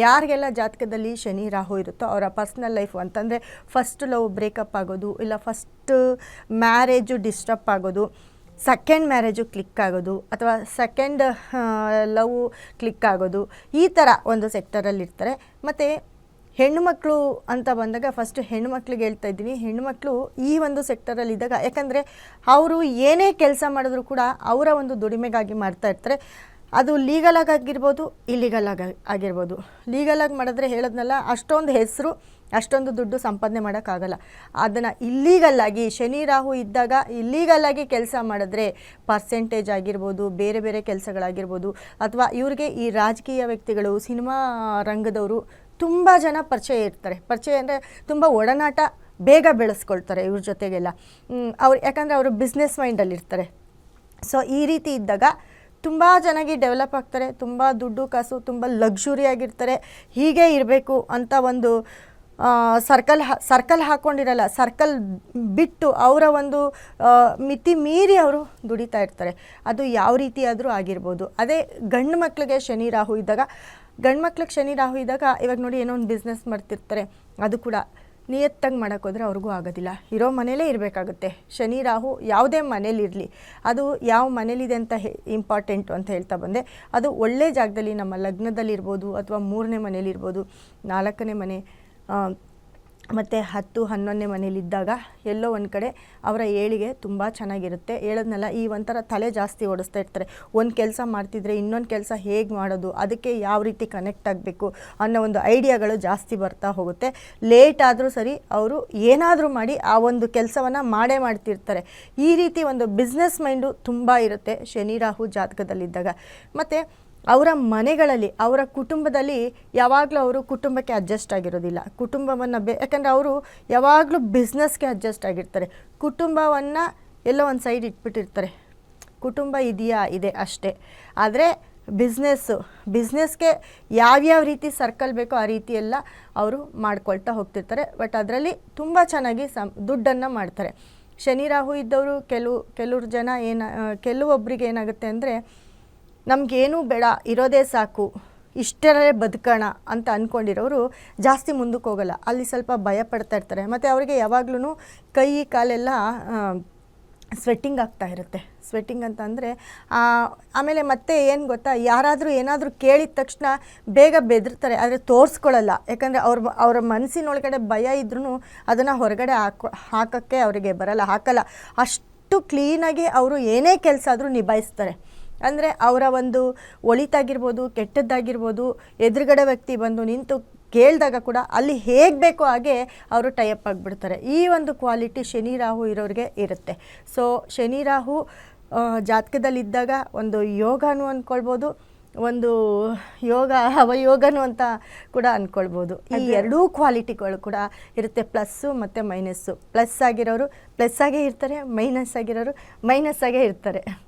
ಯಾರಿಗೆಲ್ಲ ಜಾತಕದಲ್ಲಿ ಶನಿ ರಾಹು ಇರುತ್ತೋ ಅವರ ಪರ್ಸ್ನಲ್ ಲೈಫು ಅಂತಂದರೆ ಫಸ್ಟ್ ಲವ್ ಬ್ರೇಕಪ್ ಆಗೋದು, ಇಲ್ಲ ಫಸ್ಟ್ ಮ್ಯಾರೇಜು ಡಿಸ್ಟರ್ಬ್ ಆಗೋದು, ಸೆಕೆಂಡ್ ಮ್ಯಾರೇಜು ಕ್ಲಿಕ್ ಆಗೋದು, ಅಥವಾ ಸೆಕೆಂಡ್ ಲವ್ ಕ್ಲಿಕ್ ಆಗೋದು, ಈ ಥರ ಒಂದು ಸೆಕ್ಟರಲ್ಲಿ ಇರ್ತಾರೆ. ಮತ್ತು ಹೆಣ್ಣುಮಕ್ಕಳು ಅಂತ ಬಂದಾಗ ಫಸ್ಟ್ ಹೆಣ್ಣುಮಕ್ಳಿಗೆ ಹೇಳ್ತಾ ಇದ್ದೀನಿ, ಹೆಣ್ಣುಮಕ್ಕಳು ಈ ಒಂದು ಸೆಕ್ಟರಲ್ಲಿ ಇದ್ದಾಗ, ಯಾಕಂದರೆ ಅವರು ಏನೇ ಕೆಲಸ ಮಾಡಿದ್ರು ಕೂಡ ಅವರ ಒಂದು ದುಡಿಮೆಗಾಗಿ ಮಾಡ್ತಾ ಇರ್ತಾರೆ. ಅದು ಲೀಗಲಾಗಿ ಆಗಿರ್ಬೋದು, ಇಲ್ಲೀಗಲಾಗಿ ಆಗಿರ್ಬೋದು. ಲೀಗಲಾಗಿ ಮಾಡಿದ್ರೆ ಹೇಳೋದ್ನಲ್ಲ, ಅಷ್ಟೊಂದು ಹೆಸರು ಅಷ್ಟೊಂದು ದುಡ್ಡು ಸಂಪಾದನೆ ಮಾಡೋಕ್ಕಾಗಲ್ಲ. ಅದನ್ನು ಇಲ್ಲೀಗಲ್ಲಾಗಿ ಶನಿ ರಾಹು ಇದ್ದಾಗ ಇಲ್ಲೀಗಲ್ಲಾಗಿ ಕೆಲಸ ಮಾಡಿದ್ರೆ ಪರ್ಸೆಂಟೇಜ್ ಆಗಿರ್ಬೋದು, ಬೇರೆ ಬೇರೆ ಕೆಲಸಗಳಾಗಿರ್ಬೋದು, ಅಥವಾ ಇವ್ರಿಗೆ ಈ ರಾಜಕೀಯ ವ್ಯಕ್ತಿಗಳು, ಸಿನಿಮಾ ರಂಗದವರು ತುಂಬ ಜನ ಪರಿಚಯ ಇರ್ತಾರೆ. ಪರಿಚಯ ಅಂದರೆ ತುಂಬ ಒಡನಾಟ ಬೇಗ ಬೆಳೆಸ್ಕೊಳ್ತಾರೆ ಇವ್ರ ಜೊತೆಗೆಲ್ಲ. ಅವ್ರು ಯಾಕಂದರೆ ಅವರು ಬಿಸ್ನೆಸ್ ಮೈಂಡಲ್ಲಿರ್ತಾರೆ. ಸೊ ಈ ರೀತಿ ಇದ್ದಾಗ ತುಂಬ ಚೆನ್ನಾಗಿ ಡೆವಲಪ್ ಆಗ್ತಾರೆ, ತುಂಬ ದುಡ್ಡು ಕಾಸು, ತುಂಬ ಲಕ್ಸುರಿಯಾಗಿರ್ತಾರೆ. ಹೀಗೆ ಇರಬೇಕು ಅಂತ ಒಂದು ಸರ್ಕಲ್ ಹಾಕ್ಕೊಂಡಿರಲ್ಲ, ಸರ್ಕಲ್ ಬಿಟ್ಟು ಅವರ ಒಂದು ಮಿತಿ ಮೀರಿ ಅವರು ದುಡಿತಾ ಇರ್ತಾರೆ. ಅದು ಯಾವ ರೀತಿ ಆದರೂ ಆಗಿರ್ಬೋದು. ಅದೇ ಗಂಡು ಮಕ್ಕಳಿಗೆ ಶನಿ ರಾಹು ಇದ್ದಾಗ, ಗಂಡು ಮಕ್ಳಿಗೆ ಶನಿ ರಾಹು ಇದ್ದಾಗ ಇವಾಗ ನೋಡಿ ಏನೋ ಒಂದು ಬಿಸ್ನೆಸ್ ಮಾಡ್ತಿರ್ತಾರೆ, ಅದು ಕೂಡ ನಿಯತ್ತಾಗಿ ಮಾಡೋಕ್ಕೋದ್ರೆ ಅವ್ರಿಗೂ ಆಗೋದಿಲ್ಲ. ಇರೋ ಮನೇಲೇ ಇರಬೇಕಾಗುತ್ತೆ. ಶನಿ ರಾಹು ಯಾವುದೇ ಮನೇಲಿರಲಿ, ಅದು ಯಾವ ಮನೇಲಿದೆ ಅಂತ ಇಂಪಾರ್ಟೆಂಟು ಅಂತ ಹೇಳ್ತಾ ಬಂದೆ. ಅದು ಒಳ್ಳೆ ಜಾಗದಲ್ಲಿ, ನಮ್ಮ ಲಗ್ನದಲ್ಲಿರ್ಬೋದು, ಅಥವಾ 3ನೇ ಮನೇಲಿರ್ಬೋದು, 4ನೇ ಮನೆ ಮತ್ತು 10, 11ನೇ ಮನೇಲಿದ್ದಾಗ ಎಲ್ಲೋ ಒಂದು ಕಡೆ ಅವರ ಏಳಿಗೆ ತುಂಬ ಚೆನ್ನಾಗಿರುತ್ತೆ. ಹೇಳೋದ್ನಲ್ಲ, ಈ ಒಂಥರ ತಲೆ ಜಾಸ್ತಿ ಓಡಿಸ್ತಾ ಇರ್ತಾರೆ. ಒಂದು ಕೆಲಸ ಮಾಡ್ತಿದ್ರೆ ಇನ್ನೊಂದು ಕೆಲಸ ಹೇಗೆ ಮಾಡೋದು, ಅದಕ್ಕೆ ಯಾವ ರೀತಿ ಕನೆಕ್ಟ್ ಆಗಬೇಕು ಅನ್ನೋ ಒಂದು ಐಡಿಯಾಗಳು ಜಾಸ್ತಿ ಬರ್ತಾ ಹೋಗುತ್ತೆ. ಲೇಟ್ ಆದರೂ ಸರಿ, ಅವರು ಏನಾದರೂ ಮಾಡಿ ಆ ಒಂದು ಕೆಲಸವನ್ನು ಮಾಡೇ ಮಾಡ್ತಿರ್ತಾರೆ. ಈ ರೀತಿ ಒಂದು ಬಿಸ್ನೆಸ್ ಮೈಂಡು ತುಂಬ ಇರುತ್ತೆ ಶನಿ ರಾಹು ಜಾತಕದಲ್ಲಿದ್ದಾಗ. ಮತ್ತು ಅವರ ಮನೆಗಳಲ್ಲಿ, ಅವರ ಕುಟುಂಬದಲ್ಲಿ ಯಾವಾಗಲೂ ಅವರು ಕುಟುಂಬಕ್ಕೆ ಅಡ್ಜಸ್ಟ್ ಆಗಿರೋದಿಲ್ಲ. ಕುಟುಂಬವನ್ನು ಯಾಕಂದರೆ ಅವರು ಯಾವಾಗಲೂ ಬಿಸ್ನೆಸ್ಗೆ ಅಡ್ಜಸ್ಟ್ ಆಗಿರ್ತಾರೆ. ಕುಟುಂಬವನ್ನು ಎಲ್ಲೋ ಒಂದು ಸೈಡ್ ಇಟ್ಬಿಟ್ಟಿರ್ತಾರೆ. ಕುಟುಂಬ ಇದೆಯಾ, ಇದೆ ಅಷ್ಟೇ. ಆದರೆ ಬಿಸ್ನೆಸ್ಗೆ ಯಾವ್ಯಾವ ರೀತಿ ಸರ್ಕಲ್ ಬೇಕೋ ಆ ರೀತಿ ಎಲ್ಲ ಅವರು ಮಾಡ್ಕೊಳ್ತಾ ಹೋಗ್ತಿರ್ತಾರೆ. ಬಟ್ ಅದರಲ್ಲಿ ತುಂಬ ಚೆನ್ನಾಗಿ ದುಡ್ಡನ್ನು ಮಾಡ್ತಾರೆ. ಶನಿ ರಾಹು ಇದ್ದವರು ಕೆಲವ್ರು ಜನ ಕೆಲವೊಬ್ಬರಿಗೆ ಏನಾಗುತ್ತೆ ಅಂದರೆ, ನಮಗೇನೂ ಬೇಡ, ಇರೋದೇ ಸಾಕು, ಇಷ್ಟರಲ್ಲೇ ಬದುಕೋಣ ಅಂತ ಅಂದ್ಕೊಂಡಿರೋರು ಜಾಸ್ತಿ ಮುಂದಕ್ಕೆ ಹೋಗಲ್ಲ. ಅಲ್ಲಿ ಸ್ವಲ್ಪ ಭಯ ಪಡ್ತಾ ಇರ್ತಾರೆ. ಮತ್ತು ಅವರಿಗೆ ಯಾವಾಗ್ಲೂ ಕೈ ಕಾಲೆಲ್ಲ ಸ್ವೆಟ್ಟಿಂಗ್ ಆಗ್ತಾ ಇರುತ್ತೆ. ಸ್ವೆಟ್ಟಿಂಗ್ ಅಂತ ಅಂದರೆ ಆಮೇಲೆ ಮತ್ತೆ ಏನು ಗೊತ್ತಾ, ಯಾರಾದರೂ ಏನಾದರೂ ಕೇಳಿದ ತಕ್ಷಣ ಬೇಗ ಬೆದರ್ತಾರೆ, ಆದರೆ ತೋರಿಸ್ಕೊಳ್ಳಲ್ಲ. ಯಾಕಂದರೆ ಅವರ ಮನಸ್ಸಿನೊಳಗಡೆ ಭಯ ಇದ್ರೂ ಅದನ್ನು ಹೊರಗಡೆ ಹಾಕೋಕ್ಕೆ ಅವರಿಗೆ ಹಾಕಲ್ಲ. ಅಷ್ಟು ಕ್ಲೀನಾಗಿ ಅವರು ಏನೇ ಕೆಲಸ ಆದರೂ ನಿಭಾಯಿಸ್ತಾರೆ. ಅಂದರೆ ಅವರ ಒಂದು ಒಳಿತಾಗಿರ್ಬೋದು, ಕೆಟ್ಟದ್ದಾಗಿರ್ಬೋದು, ಎದುರುಗಡೆ ವ್ಯಕ್ತಿ ಬಂದು ನಿಂತು ಕೇಳಿದಾಗ ಕೂಡ ಅಲ್ಲಿ ಹೇಗೆ ಬೇಕೋ ಹಾಗೆ ಅವರು ಟೈಅಪ್ ಆಗಿಬಿಡ್ತಾರೆ. ಈ ಒಂದು ಕ್ವಾಲಿಟಿ ಶನಿ ರಾಹು ಇರೋರಿಗೆ ಇರುತ್ತೆ. ಸೊ ಶನಿ ರಾಹು ಜಾತಕದಲ್ಲಿದ್ದಾಗ ಒಂದು ಯೋಗನೂ ಅಂದ್ಕೊಳ್ಬೋದು, ಒಂದು ಅವಯೋಗನೂ ಅಂತ ಕೂಡ ಅಂದ್ಕೊಳ್ಬೋದು. ಈ ಎರಡೂ ಕ್ವಾಲಿಟಿಗಳು ಕೂಡ ಇರುತ್ತೆ, ಪ್ಲಸ್ಸು ಮತ್ತು ಮೈನಸ್ಸು. ಪ್ಲಸ್ ಆಗಿರೋರು ಪ್ಲಸ್ ಆಗೇ ಇರ್ತಾರೆ, ಮೈನಸ್ ಆಗಿರೋರು ಮೈನಸ್ ಆಗೇ ಇರ್ತಾರೆ.